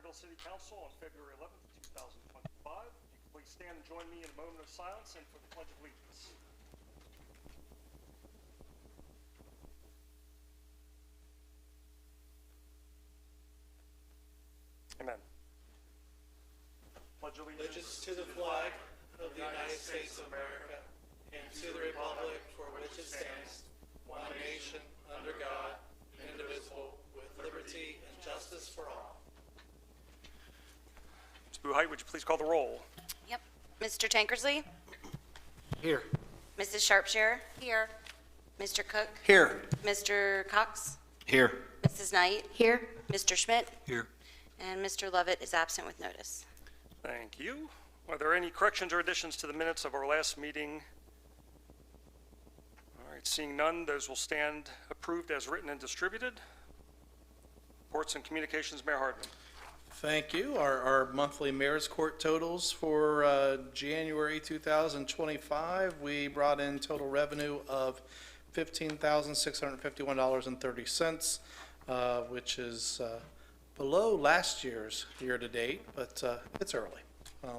Sharonville City Council on February 11th, 2025. If you could please stand and join me in a moment of silence and for the Pledge of Allegiance. Amen. Pledge Allegiance to the flag of the United States of America and to the republic for which it stands, one nation, under God, indivisible, with liberty and justice for all. Ms. Buhite, would you please call the roll? Yep. Mr. Tankersley? Here. Mrs. Sharpshire? Here. Mr. Cook? Here. Mr. Cox? Here. Mrs. Knight? Here. Mr. Schmidt? Here. And Mr. Lovett is absent with notice. Thank you. Are there any corrections or additions to the minutes of our last meeting? All right, seeing none, those will stand approved as written and distributed. Reports and communications, Mayor Hardman. Thank you. Our monthly Mayor's Court totals for January 2025, we brought in total revenue of $15,651.30, which is below last year's year-to-date, but it's early.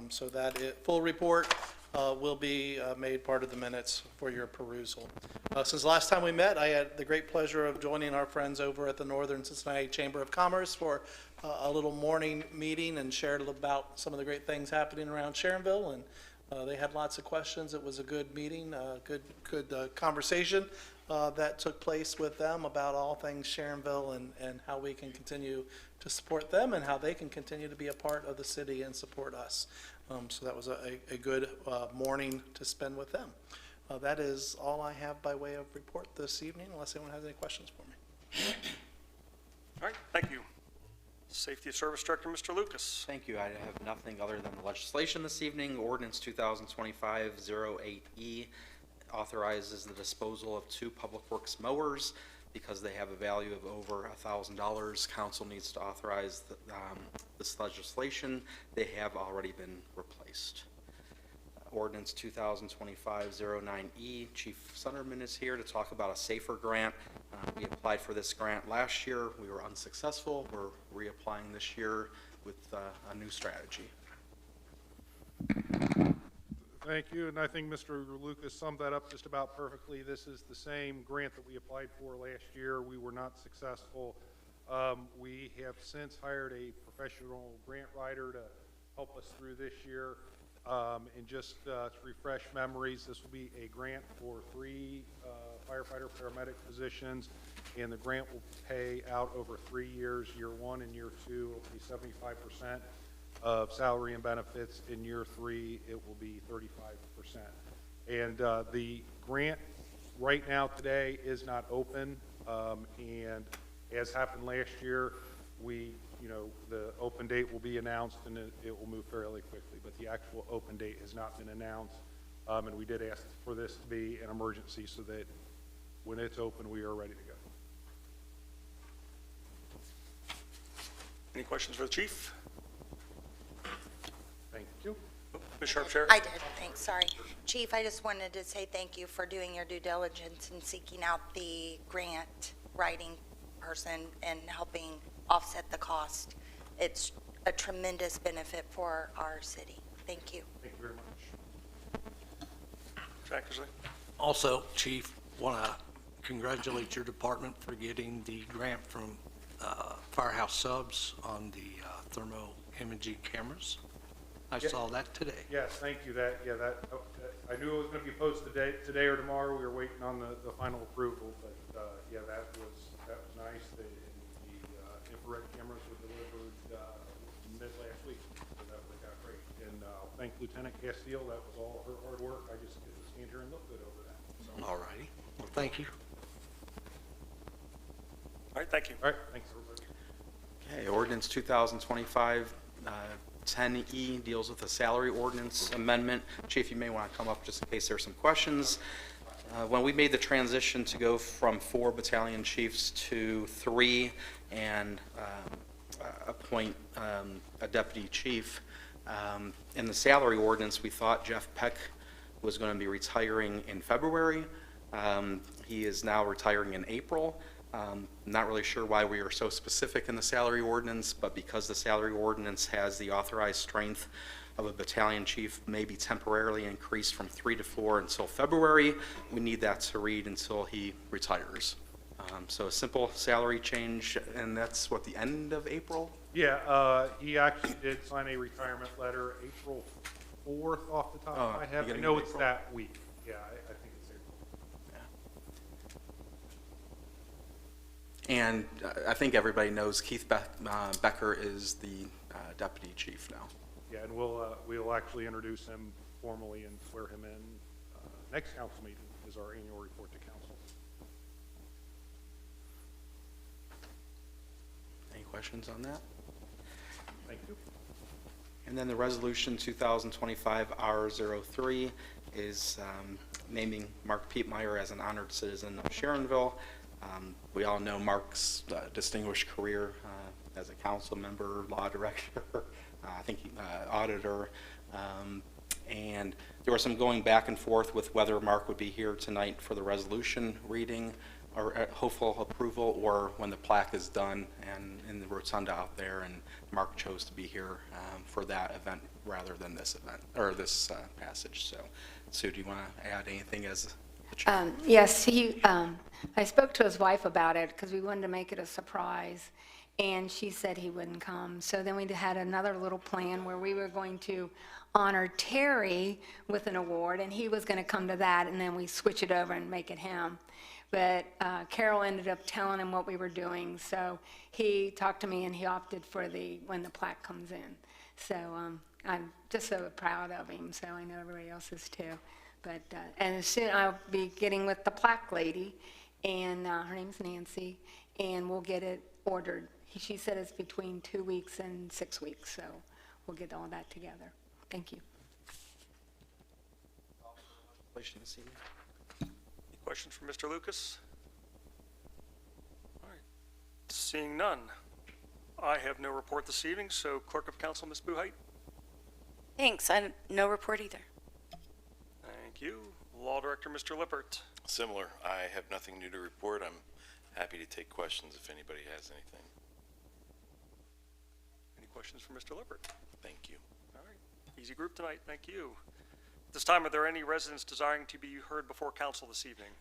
So that full report will be made part of the minutes for your perusal. Since the last time we met, I had the great pleasure of joining our friends over at the Northern Cincinnati Chamber of Commerce for a little morning meeting and shared about some of the great things happening around Sharonville, and they had lots of questions. It was a good meeting, good conversation that took place with them about all things Sharonville and how we can continue to support them and how they can continue to be a part of the city and support us. So that was a good morning to spend with them. That is all I have by way of report this evening, unless anyone has any questions for me. All right, thank you. Safety of Service Director, Mr. Lucas. Thank you. I have nothing other than the legislation this evening. Ordinance 2025-08E authorizes the disposal of 2 public works mowers because they have a value of over $1,000. Council needs to authorize this legislation. They have already been replaced. Ordinance 2025-09E, Chief Sunderman is here to talk about a SAFER grant. We applied for this grant last year. We were unsuccessful. We're reapplying this year with a new strategy. Thank you, and I think Mr. Lucas summed that up just about perfectly. This is the same grant that we applied for last year. We were not successful. We have since hired a professional grant writer to help us through this year. And just to refresh memories, this will be a grant for 3 firefighter paramedic positions, and the grant will pay out over 3 years. Year 1 and year 2 will be 75% of salary and benefits. In year 3, it will be 35%. And the grant right now today is not open, and as happened last year, the open date will be announced and it will move fairly quickly, but the actual open date has not been announced. And we did ask for this to be an emergency so that when it's open, we are ready to go. Any questions for the Chief? Thank you. Ms. Sharpshire? I did, thanks, sorry. Chief, I just wanted to say thank you for doing your due diligence and seeking out the grant writing person and helping offset the cost. It's a tremendous benefit for our city. Thank you. Thank you very much. Tankersley? Also, Chief, want to congratulate your department for getting the grant from Firehouse Subs on the thermal imaging cameras. I saw that today. Yes, thank you. I knew it was going to be posted today or tomorrow. We were waiting on the final approval, but yeah, that was nice. The infrared cameras were delivered mid last week, so that worked out great. And thank Lieutenant Castile. That was all her hard work. I just get to stand here and look good over that. So. All righty. Well, thank you. All right, thank you. All right, thanks everybody. Okay, ordinance 2025-10E deals with a salary ordinance amendment. Chief, you may want to come up just in case there's some questions. When we made the transition to go from 4 battalion chiefs to 3 and appoint a deputy chief, in the salary ordinance, we thought Jeff Peck was going to be retiring in February. He is now retiring in April. Not really sure why we are so specific in the salary ordinance, but because the salary ordinance has the authorized strength of a battalion chief may be temporarily increased from 3 to 4 until February, we need that to read until he retires. So a simple salary change, and that's what, the end of April? Yeah, he actually did sign a retirement letter April 4th off the top of my head. I beginning know of it's April. that week. Yeah, I think it's April. And I think everybody knows Keith Becker is the deputy chief now. Yeah, and we'll actually introduce him formally and swear him in. Next council meeting is our annual report to council. Any questions on that? Thank you. And then the resolution 2025-R03 is naming Mark Pietmeyer as an honored citizen of Sharonville. We all know Mark's distinguished career as a council member, law director, I think auditor, and there was some going back and forth with whether Mark would be here tonight for the resolution reading or hopeful approval, or when the plaque is done and in the rotunda out there, and Mark chose to be here for that event rather than this event, or this passage. So, Sue, do you want to add anything as the chair? Yes, I spoke to his wife about it because we wanted to make it a surprise, and she said he wouldn't come. So then we had another little plan where we were going to honor Terry with an award, and he was going to come to that, and then we switch it over and make it him. But Carol ended up telling him what we were doing, so he talked to me and he opted for when the plaque comes in. So I'm just so proud of him, so I know everybody else is too. But and soon I'll be getting with the plaque lady, and her name's Nancy, and we'll get it ordered. She said it's between 2 weeks and 6 weeks, so we'll get all that together. Thank you. This evening? Any questions for Mr. Lucas? All right. Seeing none, I have no report this evening, so Clerk of Council, Ms. Buhite. Thanks. I have no report either. Thank you. Law Director, Mr. Lippert. Similar. I have nothing new to report. I'm happy to take questions if anybody has anything. Any questions for Mr. Lippert? Thank you. All right. Easy group tonight. Thank you. At this time, are there any residents desiring to be heard before council this evening?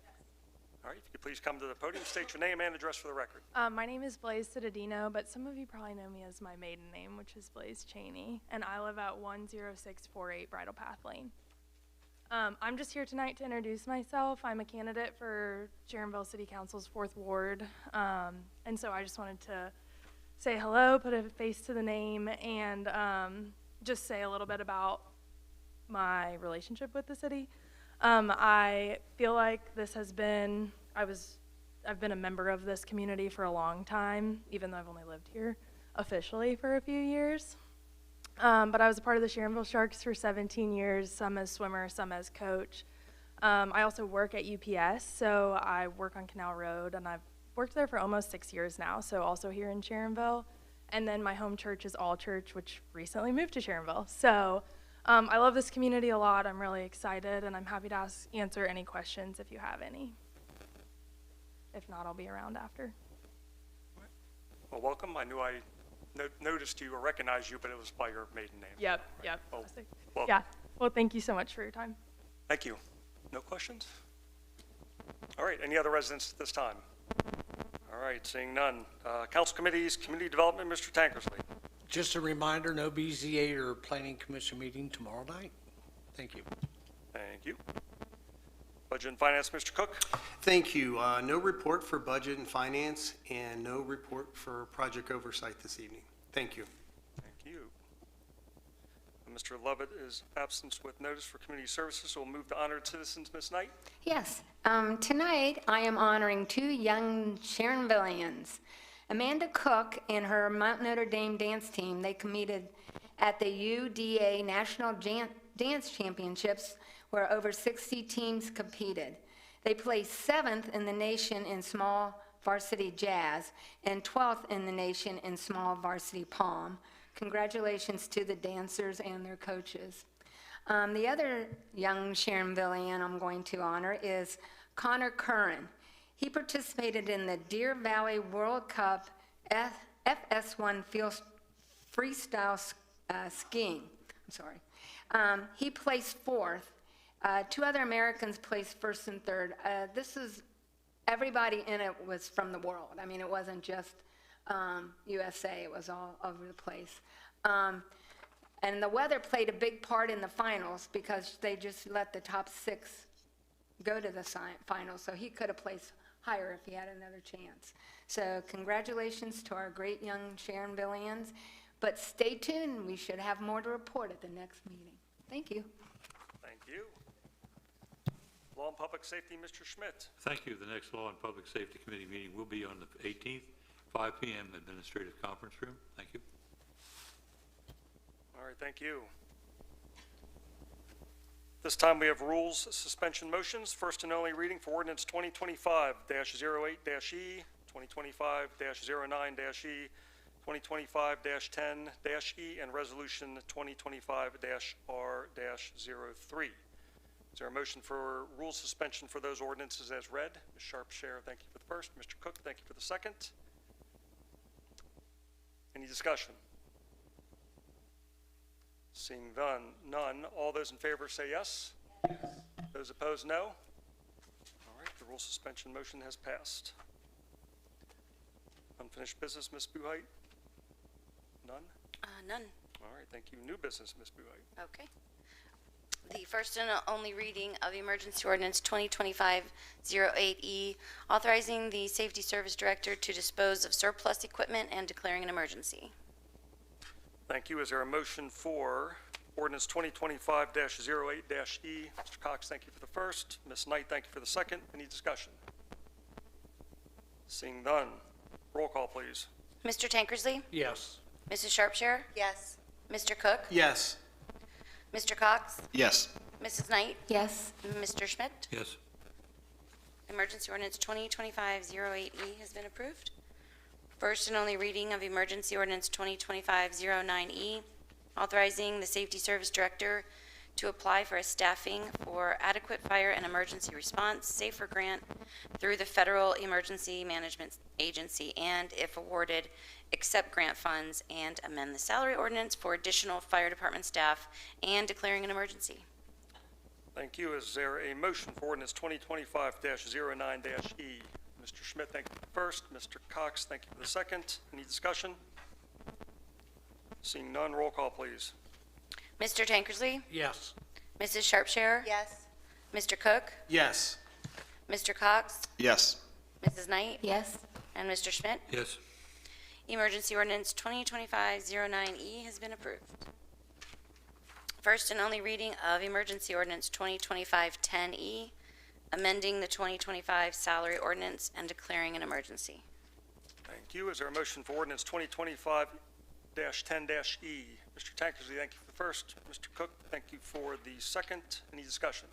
All right. If you could please come to the podium, state your name and address for the record. My name is Blaze Citadino, but some of you probably know me as my maiden name, which is Blaze Cheney, and I live at 10648 Bridle Path Lane. I'm just here tonight to introduce myself. I'm a candidate for Sharonville City Council's 4th Ward, and so I just wanted to say hello, put a face to the name, and just say a little bit about my relationship with the city. I feel like this has been, I've been a member of this community for a long time, even though I've only lived here officially for a few years. But I was a part of the Sharonville Sharks for 17 years, some as swimmer, some as coach. I also work at UPS, so I work on Canal Road, and I've worked there for almost 6 years now, so also here in Sharonville. And then my home church is All Church, which recently moved to Sharonville. So I love this community a lot. I'm really excited, and I'm happy to answer any questions if you have any. If not, I'll be around after. Well, welcome. I knew I noticed you or recognized you, but it was by your maiden name. Yep. Well, welcome. Yeah. Well, thank you so much for your time. Thank you. No questions? All right. Any other residents at this time? All right. Seeing none. Council committees, community development, Mr. Tankersley. Just a reminder, no BZA or Planning Commission meeting tomorrow night. Thank you. Thank you. Budget and Finance, Mr. Cook. Thank you. No report for Budget and Finance and no report for Project Oversight this evening. Thank you. Thank you. Mr. Lovett is absent with notice for community services, so we'll move to honored citizens, Ms. Knight. Yes, tonight I am honoring 2 young Sharonvillians. Amanda Cook and her Mount Notre Dame dance team, they competed at the UDA National Dance Championships where over 60 teams competed. They placed 7th in the nation in small varsity jazz and 12th in the nation in small varsity palm. Congratulations to the dancers and their coaches. The other young Sharonvillian I'm going to honor is Connor Curran. He participated in the Deer Valley World Cup FS1 field freestyle skiing. I'm sorry. He placed fourth. Two other Americans placed first and third. Everybody in it was from the world. I mean, it wasn't just USA, it was all over the place. And the weather played a big part in the finals because they just let the top 6 go to the finals, so he could have placed higher if he had another chance. So congratulations to our great young Sharonvillians, but stay tuned, we should have more to report at the next meeting. Thank you. Thank you. Law and Public Safety, Mr. Schmidt. Thank you. The next Law and Public Safety Committee meeting will be on the 18th, 5 p.m. Administrative Conference Room. Thank you. All right, thank you. This time we have rules suspension motions. First and only reading for ordinance 2025-08-E, 2025-09-E, 2025-10-E, and resolution 2025-R-03. Is there a motion for rule suspension for those ordinances as read? Ms. Sharpshare, thank you for the first. Mr. Cook, thank you for the second. Any discussion? Seeing none, all those in favor say yes. Yes. Those opposed, no. All right, the rule suspension motion has passed. Unfinished business, Ms. Buhite? None? None. All right, thank you. New business, Ms. Buhite. Okay. The first and only reading of emergency ordinance 2025-08E, authorizing the Safety Service Director to dispose of surplus equipment and declaring an emergency. Thank you. Is there a motion for ordinance 2025-08-E? Mr. Cox, thank you for the first. Ms. Knight, thank you for the second. Any discussion? Seeing none, roll call, please. Mr. Tankersley? Yes. Mrs. Sharpshare? Yes. Mr. Cook? Yes. Mr. Cox? Yes. Mrs. Knight? Yes. Mr. Schmidt? Yes. Emergency ordinance 2025-08E has been approved. First and only reading of emergency ordinance 2025-09E, authorizing the Safety Service Director to apply for a staffing for adequate fire and emergency response SAFER grant through the Federal Emergency Management Agency, and if awarded, accept grant funds and amend the salary ordinance for additional fire department staff and declaring an emergency. Thank you. Is there a motion for ordinance 2025-09-E? Mr. Schmidt, thank you for the first. Mr. Cox, thank you for the second. Any discussion? Seeing none, roll call, please. Mr. Tankersley? Yes. Mrs. Sharpshare? Yes. Mr. Cook? Yes. Mr. Cox? Yes. Mrs. Knight? Yes. And Mr. Schmidt? Yes. Emergency ordinance 2025-09E has been approved. First and only reading of emergency ordinance 2025-10E, amending the 2025 salary ordinance and declaring an emergency. Thank you. Is there a motion for ordinance 2025-10-E? Mr. Tankersley, thank you for the first. Mr. Cook, thank you for the second. Any discussion?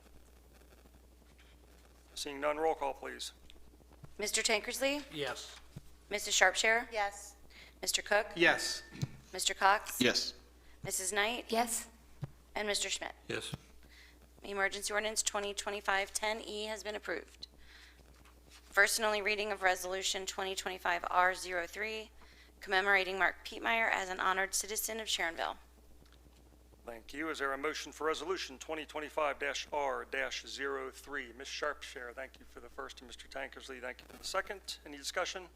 Seeing none, roll call, please. Mr. Tankersley? Yes. Mrs. Sharpshare? Yes. Mr. Cook? Yes. Mr. Cox? Yes. Mrs. Knight? Yes. And Mr. Schmidt? Yes. Emergency ordinance 2025-10E has been approved. First and only reading of resolution 2025-R03, commemorating Mark Pietmeyer as an honored citizen of Sharonville. Thank you. Is there a motion for resolution 2025-R-03? Ms. Sharpshare, thank you for the first, and Mr. Tankersley, thank you for the second. Any discussion?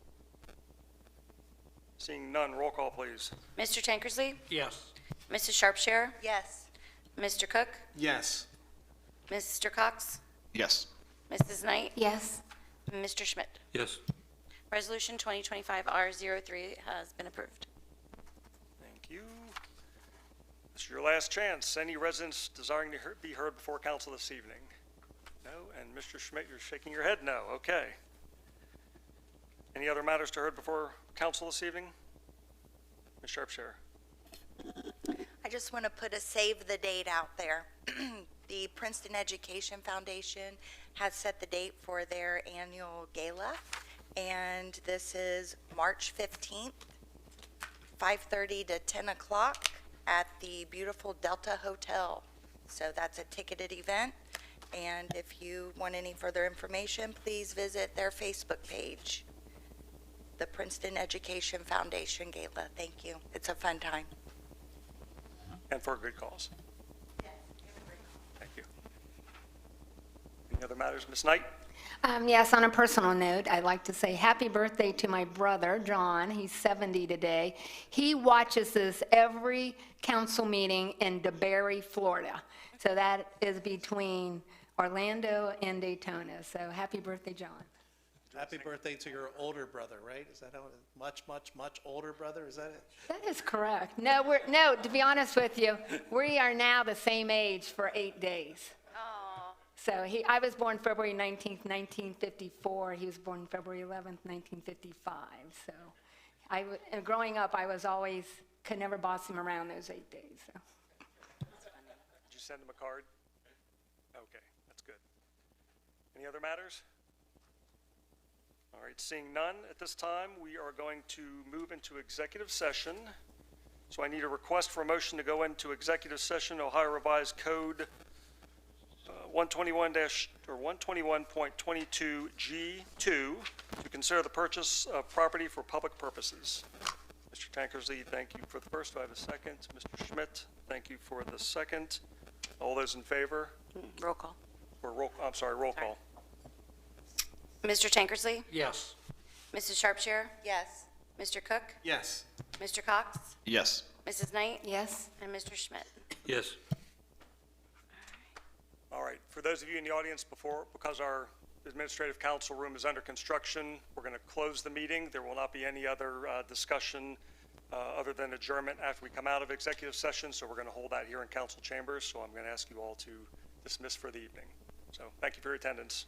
Seeing none, roll call, please. Mr. Tankersley? Yes. Mrs. Sharpshare? Yes. Mr. Cook? Yes. Mr. Cox? Yes. Mrs. Knight? Yes. And Mr. Schmidt? Yes. Resolution 2025-R03 has been approved. Thank you. This is your last chance. Any residents desiring to be heard before council this evening? No? And Mr. Schmidt, you're shaking your head no. Okay. Any other matters to heard before council this evening? Ms. Sharpshare. I just want to put a save the date out there. The Princeton Education Foundation has set the date for their annual gala, and this is March 15th, 5:30 to 10 o'clock at the beautiful Delta Hotel. So that's a ticketed event, And if you want any further information, please visit their Facebook page, the Princeton Education Foundation Gala. Thank you. It's a fun time. And for a good cause. Thank you. Any other matters, Ms. Knight? Yes, on a personal note, I'd like to say happy birthday to my brother, John. He's 70 today. He watches this every council meeting in DeBary, Florida. So that is between Orlando and Daytona. So happy birthday, John. Happy birthday to your older brother, right? Is that how, much older brother, is that it? That is correct. No, to be honest with you, we are now the same age for 8 days. So I was born February 19th, 1954. He was born February 11th, 1955. So growing up, I was always, could never boss him around those 8 days. So. Did you send him a card? Okay, that's good. Any other matters? All right, seeing none at this time, we are going to move into executive session. So I need a request for a motion to go into executive session, Ohio Revised Code 121.22G2 to consider the purchase of property for public purposes. Mr. Tankersley, thank you for the first. Do I have a second? Mr. Schmidt, thank you for the second. All those in favor? Roll call. I'm sorry, roll call. Mr. Tankersley? Yes. Mrs. Sharpshire? Yes. Mr. Cook? Yes. Mr. Cox? Yes. Mrs. Knight? Yes. And Mr. Schmidt? Yes. All right, for those of you in the audience because our administrative council room is under construction, we're going to close the meeting. There will not be any other discussion other than adjournment after we come out of executive session, so we're going to hold that here in council chambers. So I'm going to ask you all to dismiss for the evening. So thank you for your attendance.